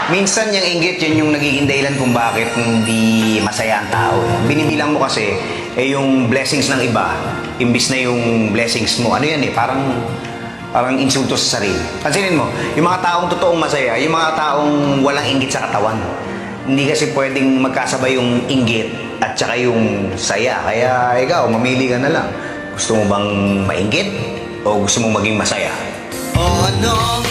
Minsan yung inggit, yun yung nagiging dahilan kung bakit hindi masaya ang tao. Binibilang mo kasi, yung blessings ng iba, imbis na yung blessings mo. Ano yan parang insulto sa sarili. Pansinin mo, yung mga taong totoong masaya, yung mga taong walang inggit sa katawan. Hindi kasi pwedeng magkasabay yung inggit at saka yung saya. Kaya ikaw, mamili ka na lang. Gusto mo bang mainggit o gusto mo maging masaya? O anong